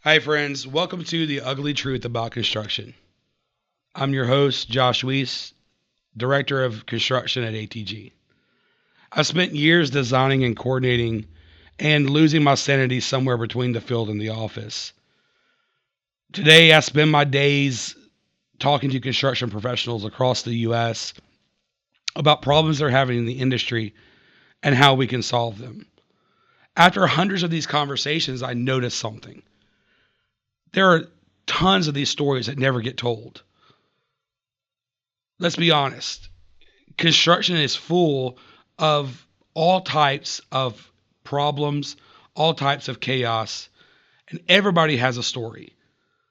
Hi, friends. Welcome to The Ugly Truth About Construction. I'm your host, Josh Weese, Director of Construction at ATG. I've spent years designing and coordinating and losing my sanity somewhere between the field and the office. Today, I spend my days talking to construction professionals across the U.S. about problems they're having in the industry and how we can solve them. After hundreds of these conversations, I noticed something. There are tons of these stories that never get told. Let's be honest. Construction is full of all types of problems, all types of chaos, and everybody has a story.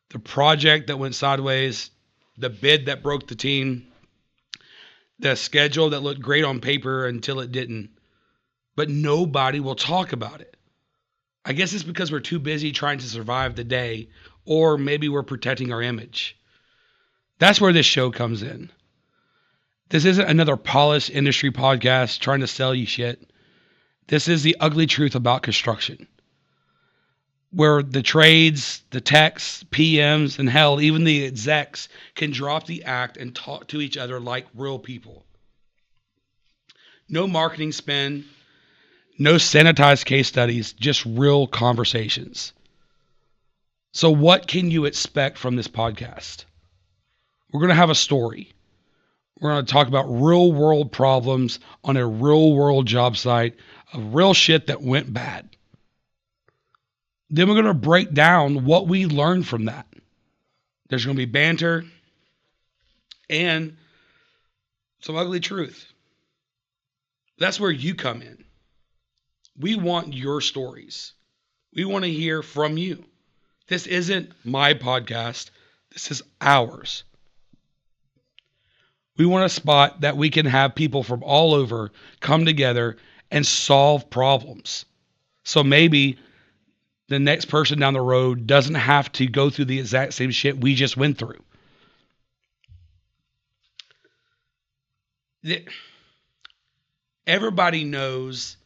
The project that went sideways, the bid that broke the team, the schedule that looked great on paper until it didn't. But nobody will talk about it. I guess it's because we're too busy trying to survive the day, or maybe we're protecting our image. That's where this show comes in. This isn't another polished industry podcast trying to sell you shit. This is the ugly truth about construction, where the trades, the techs, PMs, and hell, even the execs can drop the act and talk to each other like real people. No marketing spin, no sanitized case studies, just real conversations. So what can you expect from this podcast? We're going to have a story. We're going to talk about real world problems on a real world job site of real shit that went bad. Then we're going to break down what we learned from that. There's going to be banter and some ugly truth. That's where you come in. We want your stories. We want to hear from you. This isn't my podcast. This is ours. We want a spot that we can have people from all over come together and solve problems. So maybe the next person down the road doesn't have to go through the exact same shit we just went through. Everybody knows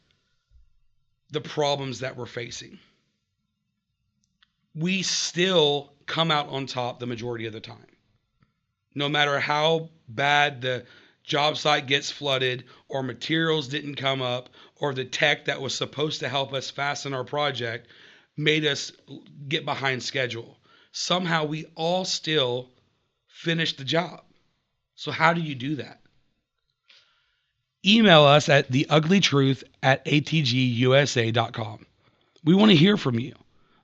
the problems that we're facing. We still come out on top the majority of the time. No matter how bad the job site gets flooded, or materials didn't come up, or the tech that was supposed to help us fasten our project made us get behind schedule. Somehow we all still finish the job. So how do you do that? Email us at theuglytruth@atgusa.com. We want to hear from you.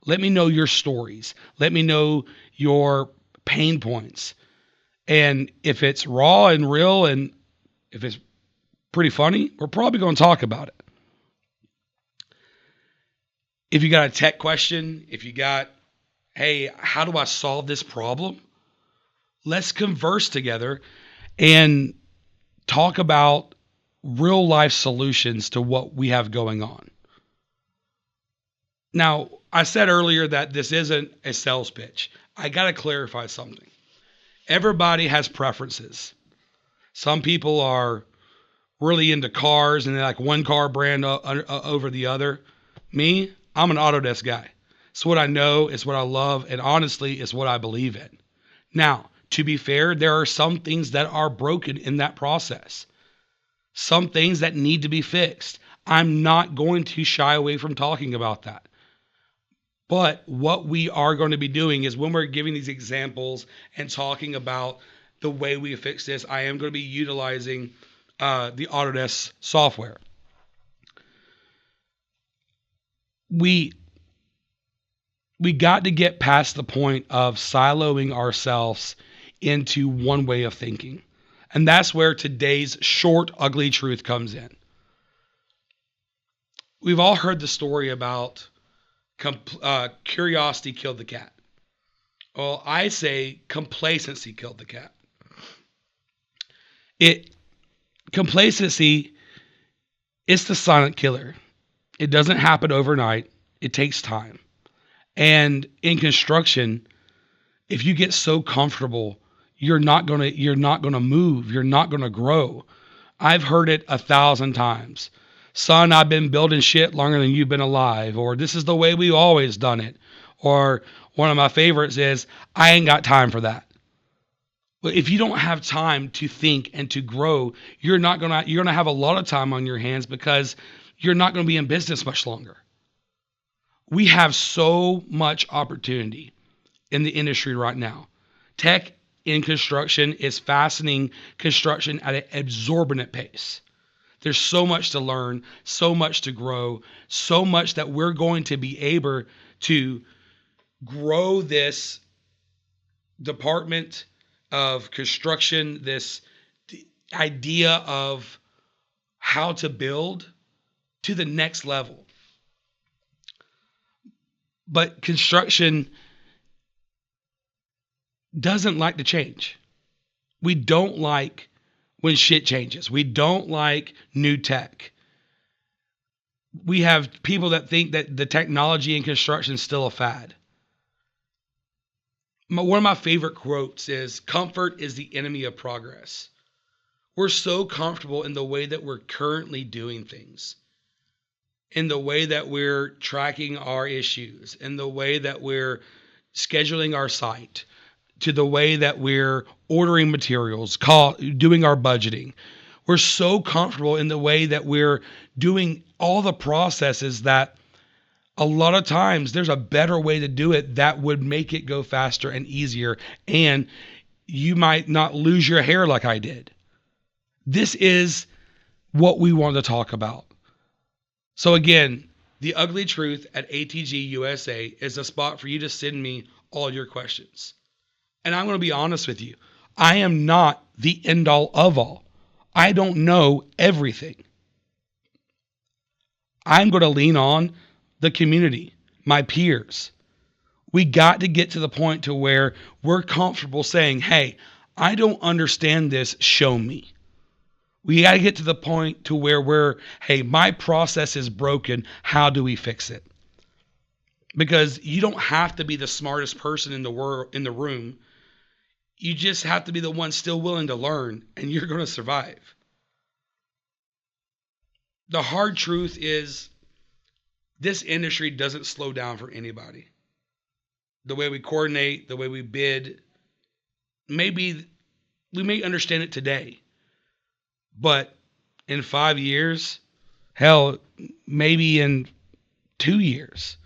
Let me know your stories. Let me know your pain points. And if it's raw and real and if it's pretty funny, we're probably going to talk about it. If you got a tech question, if you got, hey, how do I solve this problem? Let's converse together and talk about real life solutions to what we have going on. Now, I said earlier that this isn't a sales pitch. I got to clarify something. Everybody has preferences. Some people are really into cars and they like one car brand over the other. Me, I'm an Autodesk guy. It's what I know, it's what I love, and honestly, it's what I believe in. Now, to be fair, there are some things that are broken in that process. Some things that need to be fixed. I'm not going to shy away from talking about that. But what we are going to be doing is when we're giving these examples and talking about the way we fix this, I am going to be utilizing the Autodesk software. We got to get past the point of siloing ourselves into one way of thinking. And that's where today's short, ugly truth comes in. We've all heard the story about curiosity killed the cat. Well, I say complacency killed the cat. Complacency is the silent killer. It doesn't happen overnight. It takes time. And in construction, if you get so comfortable, you're not gonna move. You're not gonna grow. I've heard it 1,000 times. Son, I've been building shit longer than you've been alive, or this is the way we always done it, Or one of my favorites is, I ain't got time for that. Well, if you don't have time to think and to grow, you're gonna have a lot of time on your hands because you're not gonna be in business much longer. We have so much opportunity in the industry right now. Tech in construction is fastening construction at an exorbitant pace. There's so much to learn, so much to grow, so much that we're going to be able to grow this department of construction, this idea of how to build to the next level. But construction doesn't like to change. We don't like when shit changes. We don't like new tech. We have people that think that the technology in construction is still a fad. One of my favorite quotes is, comfort is the enemy of progress. We're so comfortable in the way that we're currently doing things, in the way that we're tracking our issues, in the way that we're scheduling our site, to the way that we're ordering materials, doing our budgeting. We're so comfortable in the way that we're doing all the processes that a lot of times there's a better way to do it that would make it go faster and easier, and you might not lose your hair like I did. This is what we want to talk about. So again, The Ugly Truth at ATG USA is a spot for you to send me all your questions. And I'm going to be honest with you. I am not the end all of all. I don't know everything. I'm going to lean on the community, my peers. We got to get to the point to where we're comfortable saying, hey, I don't understand this, show me. We got to get to the point to where hey, my process is broken, how do we fix it? Because you don't have to be the smartest person in the room. You just have to be the one still willing to learn, and you're going to survive. The hard truth is this industry doesn't slow down for anybody. The way we coordinate, the way we bid, maybe we may understand it today, but in 5 years, hell, maybe in 2 years,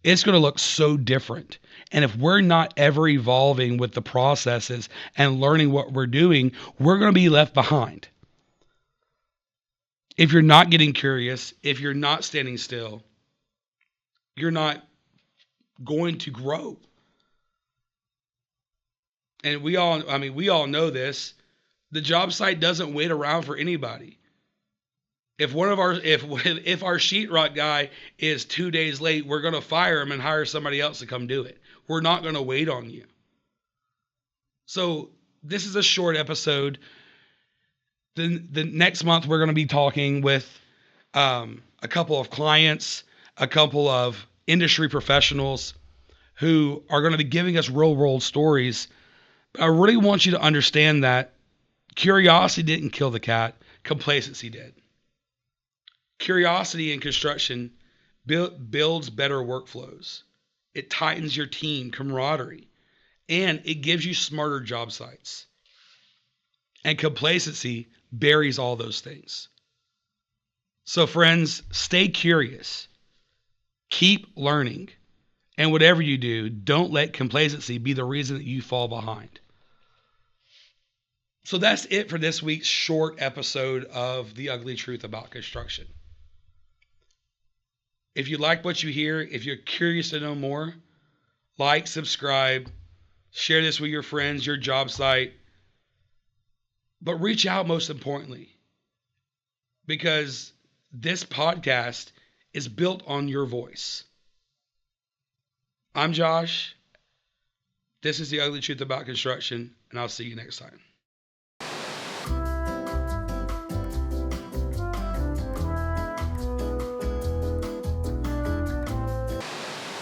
it's going to look so different. And if we're not ever evolving with the processes and learning what we're doing, we're going to be left behind. If you're not getting curious, if you're not standing still, you're not going to grow. And we all know this. The job site doesn't wait around for anybody. If our sheetrock guy is 2 days late, we're going to fire him and hire somebody else to come do it. We're not going to wait on you. So this is a short episode. The next month we're going to be talking with a couple of clients, a couple of industry professionals who are going to be giving us real world stories. I really want you to understand that curiosity didn't kill the cat. Complacency did. Curiosity in construction builds better workflows. It tightens your team camaraderie, and it gives you smarter job sites. And complacency buries all those things. So friends, stay curious. Keep learning. And whatever you do, don't let complacency be the reason that you fall behind. So that's it for this week's short episode of The Ugly Truth about construction. If you like what you hear, if you're curious to know more, like, subscribe, share this with your friends, your job site. But reach out most importantly, because this podcast is built on your voice. I'm Josh. This is The Ugly Truth about construction, and I'll see you next time.